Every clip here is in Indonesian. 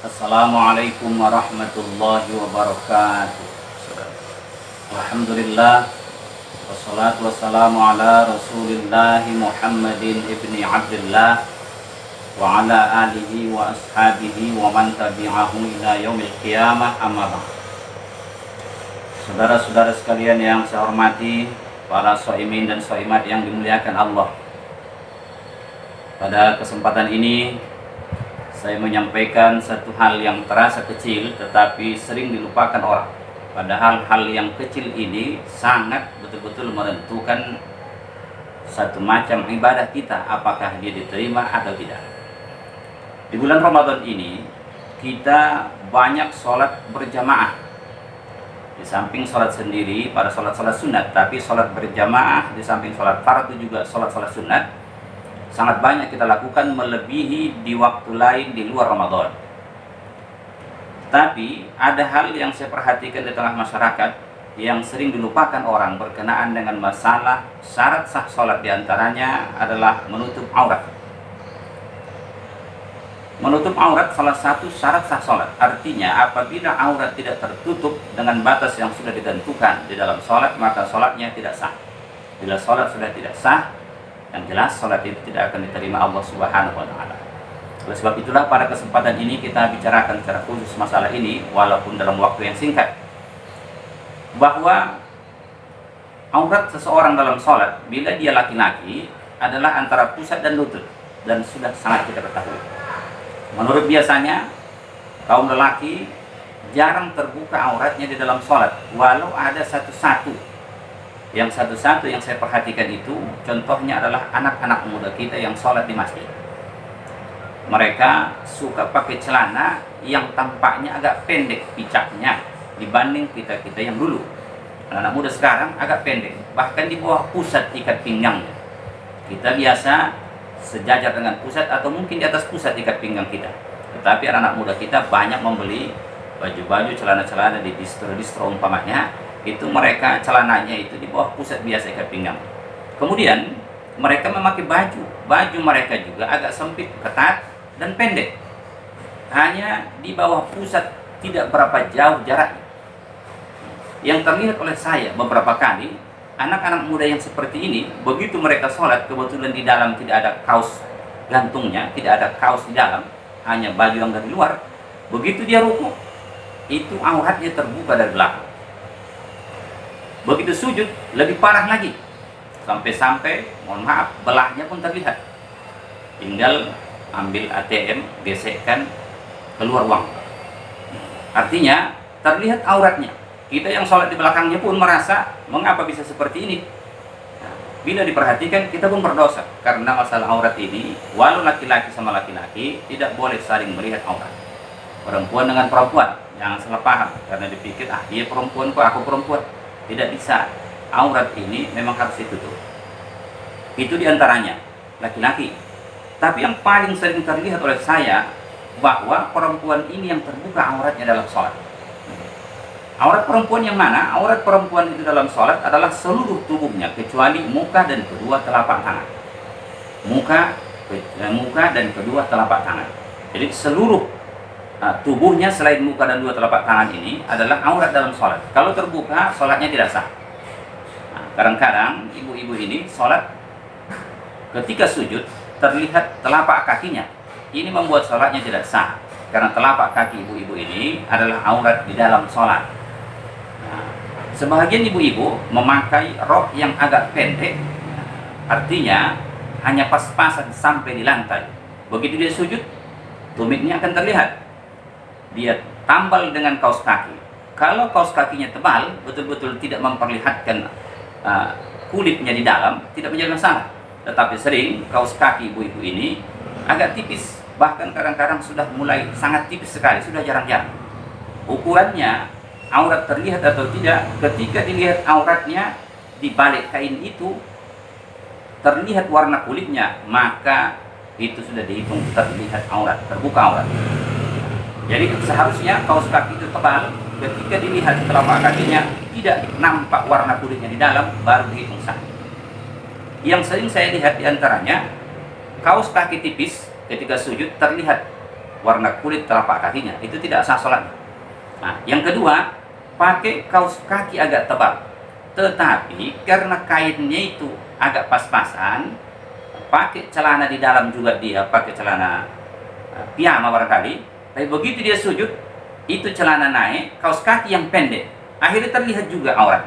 Assalamualaikum warahmatullahi wabarakatuh. Alhamdulillah, wassalatu wassalamu ala rasulillahi Muhammadin ibni Abdullah wa ala alihi wa ashabihi wa man tabi'ahu ila yaumil qiyamah, amma ba'd. Saudara-saudara sekalian yang saya hormati, para shaimin dan shaimat yang dimuliakan Allah, pada kesempatan ini saya menyampaikan satu hal yang terasa kecil tetapi sering dilupakan orang. Padahal hal yang kecil ini sangat betul-betul menentukan satu macam ibadah kita, apakah dia diterima atau tidak. Di bulan Ramadan ini kita banyak sholat berjamaah. Di samping sholat sendiri pada sholat-sholat sunat, tapi sholat berjamaah di samping sholat fardu juga sholat-sholat sunat sangat banyak kita lakukan, melebihi di waktu lain di luar Ramadan. Tapi ada hal yang saya perhatikan di tengah masyarakat yang sering dilupakan orang berkenaan dengan masalah syarat sah sholat, diantaranya adalah menutup aurat. Menutup aurat salah satu syarat sah sholat. Artinya apabila aurat tidak tertutup dengan batas yang sudah ditentukan di dalam sholat, maka sholatnya tidak sah. Bila sholat sudah tidak sah, yang jelas sholat itu tidak akan diterima Allah Subhanahu wa ta'ala. Oleh sebab itulah pada kesempatan ini kita bicarakan secara khusus masalah ini, walaupun dalam waktu yang singkat, bahwa aurat seseorang dalam sholat bila dia laki-laki adalah antara pusat dan lutut, dan sudah sangat kita ketahui. Menurut biasanya kaum lelaki jarang terbuka auratnya di dalam sholat, walau ada satu-satu. Yang satu-satu yang saya perhatikan itu contohnya adalah anak-anak muda kita yang sholat di masjid. Mereka suka pakai celana yang tampaknya agak pendek picaknya dibanding kita-kita yang dulu. Anak-anak muda sekarang agak pendek, bahkan di bawah pusat ikat pinggangnya. Kita biasa sejajar dengan pusat atau mungkin di atas pusat ikat pinggang kita. Tetapi anak-anak muda kita banyak membeli baju-baju, celana-celana di distro-distro umpamanya, itu mereka celananya itu di bawah pusat biasa ikat pinggang. Kemudian mereka memakai baju mereka juga agak sempit, ketat dan pendek, hanya di bawah pusat, tidak berapa jauh jaraknya. Yang terlihat oleh saya beberapa kali, anak-anak muda yang seperti ini, begitu mereka sholat, kebetulan di dalam tidak ada kaos gantungnya, tidak ada kaos di dalam, hanya baju yang dari luar. Begitu dia rukuk, itu auratnya terbuka dari belakang. Begitu sujud, lebih parah lagi. Sampai-sampai, mohon maaf, belahnya pun terlihat. Tinggal ambil ATM, gesekkan, keluar uang. Artinya, terlihat auratnya. Kita yang sholat di belakangnya pun merasa, mengapa bisa seperti ini? Nah, bila diperhatikan, kita pun berdosa. Karena masalah aurat ini, walau laki-laki sama laki-laki, tidak boleh saling melihat aurat. Perempuan dengan perempuan, jangan salah paham. Karena dipikir, dia perempuan kok, aku perempuan. Tidak bisa. Aurat ini memang harus ditutup. Itu diantaranya laki-laki. Tapi yang paling sering terlihat oleh saya, bahwa perempuan ini yang terbuka auratnya dalam sholat. Aurat perempuan yang mana? Aurat perempuan itu dalam sholat adalah seluruh tubuhnya, kecuali muka dan kedua telapak tangan. Muka dan kedua telapak tangan. Jadi seluruh tubuhnya selain muka dan dua telapak tangan ini adalah aurat dalam sholat. Kalau terbuka, sholatnya tidak sah. Nah, kadang-kadang ibu-ibu ini sholat, ketika sujud terlihat telapak kakinya. Ini membuat sholatnya tidak sah, karena telapak kaki ibu-ibu ini adalah aurat di dalam sholat. Nah, sebahagian ibu-ibu memakai rok yang agak pendek, artinya hanya pas-pasan sampai di lantai. Begitu dia sujud, tumitnya akan terlihat. Dia tambal dengan kaos kaki. Kalau kaos kakinya tebal, betul-betul tidak memperlihatkan kulitnya di dalam, tidak menjadi masalah. Tetapi sering kaos kaki ibu-ibu ini agak tipis, bahkan kadang-kadang sudah mulai sangat tipis sekali, sudah jarang-jarang. Ukurannya, aurat terlihat atau tidak, ketika dilihat auratnya di balik kain itu terlihat warna kulitnya, maka itu sudah dihitung terlihat aurat, terbuka aurat. Jadi seharusnya kaos kaki itu tebal, ketika dilihat telapak kakinya tidak nampak warna kulitnya di dalam, baru dihitung sah. Yang sering saya lihat diantaranya, kaos kaki tipis ketika sujud terlihat warna kulit telapak kakinya, itu tidak sah sholatnya. Nah, yang kedua, pakai kaos kaki agak tebal, tetapi karena kainnya itu agak pas-pasan, pakai celana di dalam juga, dia pakai celana piyama barangkali, tapi begitu dia sujud, itu celana naik, kaos kaki yang pendek, akhirnya terlihat juga aurat.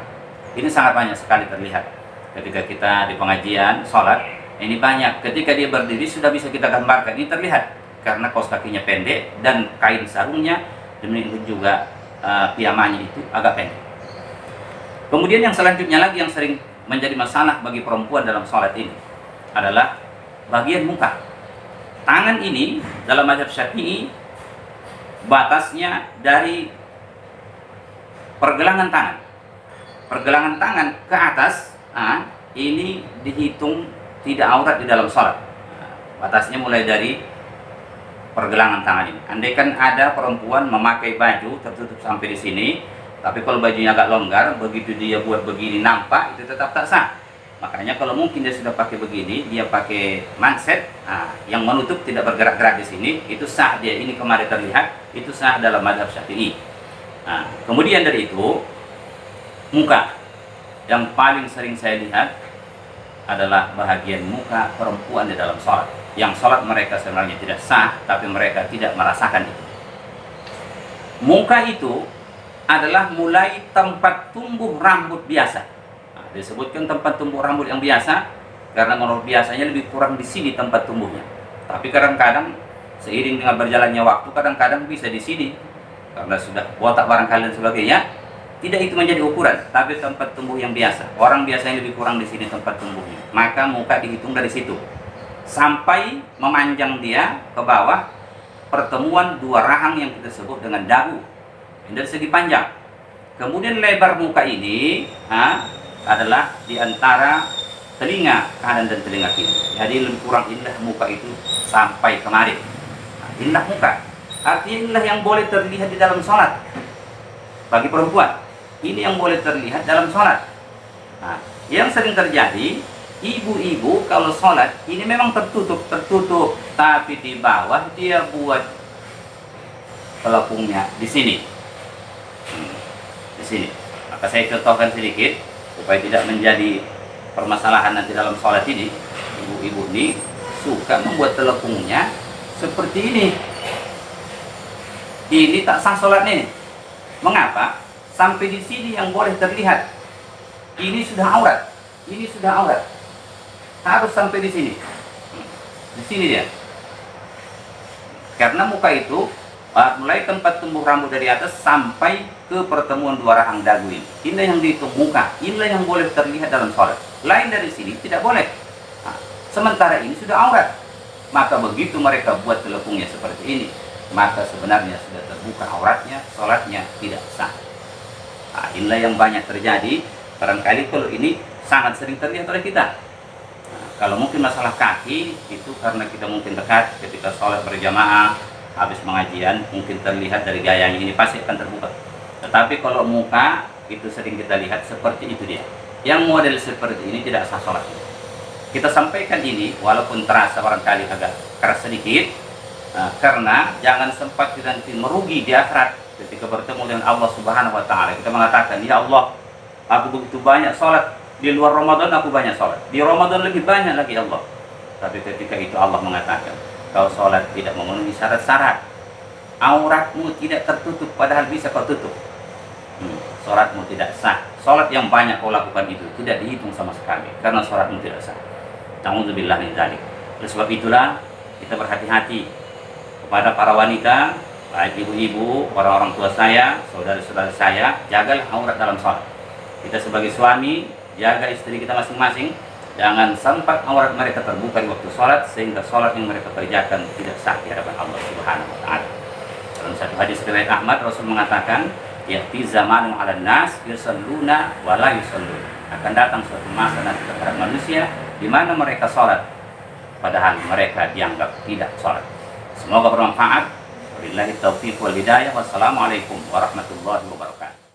Ini sangat banyak sekali terlihat ketika kita di pengajian sholat. Ini banyak, ketika dia berdiri sudah bisa kita gambarkan, ini terlihat karena kaos kakinya pendek dan kain sarungnya, demikian juga piyamanya itu agak pendek. Kemudian yang selanjutnya lagi yang sering menjadi masalah bagi perempuan dalam sholat ini adalah bagian muka. Tangan ini dalam mazhab Syafi'i batasnya dari pergelangan tangan. Pergelangan tangan ke atas, ini dihitung tidak aurat di dalam sholat. Batasnya mulai dari pergelangan tangan ini. Andaikan ada perempuan memakai baju tertutup sampai di sini, tapi kalau bajunya agak longgar, begitu dia buat begini nampak, itu tetap tak sah. Makanya kalau mungkin dia sudah pakai begini, dia pakai manset, yang menutup tidak bergerak-gerak di sini, itu sah dia. Ini kemarin terlihat, itu sah dalam mazhab Syafi'i. Kemudian dari itu, muka yang paling sering saya lihat adalah bahagian muka perempuan di dalam sholat, yang sholat mereka sebenarnya tidak sah, tapi mereka tidak merasakan itu. Muka itu adalah mulai tempat tumbuh rambut biasa. Disebutkan tempat tumbuh rambut yang biasa karena menurut biasanya lebih kurang di sini tempat tumbuhnya. Tapi kadang-kadang seiring dengan berjalannya waktu, kadang-kadang bisa di sini karena sudah botak barangkali dan sebagainya. Tidak itu menjadi ukuran, tapi tempat tumbuh yang biasa. Orang biasanya lebih kurang di sini tempat tumbuhnya. Maka muka dihitung dari situ sampai memanjang dia ke bawah, pertemuan dua rahang yang kita sebut dengan dagu. Ini dari segi panjang. Kemudian lebar muka ini adalah di antara telinga kanan dan telinga kiri. Jadi lebih kurang inilah muka itu sampai kemari. Inilah muka. Artinya inilah yang boleh terlihat di dalam sholat bagi perempuan. Ini yang boleh terlihat dalam sholat. Yang sering terjadi, ibu-ibu kalau sholat ini memang tertutup, tapi di bawah dia buat pelapungnya di sini, di sini. Maka saya contohkan sedikit supaya tidak menjadi permasalahan nanti dalam sholat ini. Ibu-ibu ini suka membuat telepungnya seperti ini. Ini tak sah sholatnya. Mengapa? Sampai di sini yang boleh terlihat. Ini sudah aurat. Ini sudah aurat. Harus sampai di sini. Di sini dia. Karena muka itu mulai tempat tumbuh rambut dari atas sampai ke pertemuan dua rahang dagu ini. Inilah yang dihitung muka. Inilah yang boleh terlihat dalam sholat. Lain dari sini tidak boleh. Sementara ini sudah aurat. Maka begitu mereka buat telepungnya seperti ini, maka sebenarnya sudah terbuka auratnya, sholatnya tidak sah. Inilah yang banyak terjadi. Barangkali kalau ini sangat sering terlihat oleh kita. Kalau mungkin masalah kaki itu karena kita mungkin dekat ketika sholat berjamaah habis pengajian, mungkin terlihat dari gayanya ini pasti akan terbuka. Tetapi kalau muka itu sering kita lihat seperti itu dia. Yang model seperti ini tidak sah sholat. Kita sampaikan ini walaupun terasa barangkali agak keras sedikit, karena jangan sempat kita nanti merugi di akhirat. Ketika bertemu dengan Allah Subhanahu wa Ta'ala, kita mengatakan, ya Allah, aku begitu banyak sholat, di luar Ramadan aku banyak sholat, di Ramadan lebih banyak lagi Allah. Tapi ketika itu Allah mengatakan, kau sholat tidak memenuhi syarat-syarat, auratmu tidak tertutup padahal bisa kau tutup, sholatmu tidak sah. Sholat yang banyak kau lakukan itu tidak dihitung sama sekali karena sholatmu tidak sah. Na'udzubillah min dzalik. Oleh sebab itulah kita berhati-hati kepada para wanita, baik ibu-ibu, orang-orang tua saya, saudara-saudara saya, jagalah aurat dalam sholat. Kita sebagai suami, jaga istri kita masing-masing, jangan sampai aurat mereka terbuka di waktu sholat, sehingga sholat yang mereka kerjakan tidak sah di hadapan Allah Subhanahu wa Ta'ala. Dalam satu hadis riwayat Ahmad, Rasul mengatakan, ya'ti zamanun 'alan nas yusalluna wa la yusallun. Akan datang suatu masa nanti terhadap manusia di mana mereka sholat padahal mereka dianggap tidak sholat. Semoga bermanfaat. Wabillahi taufiq wal hidayah. Wassalamualaikum warahmatullahi wabarakatuh.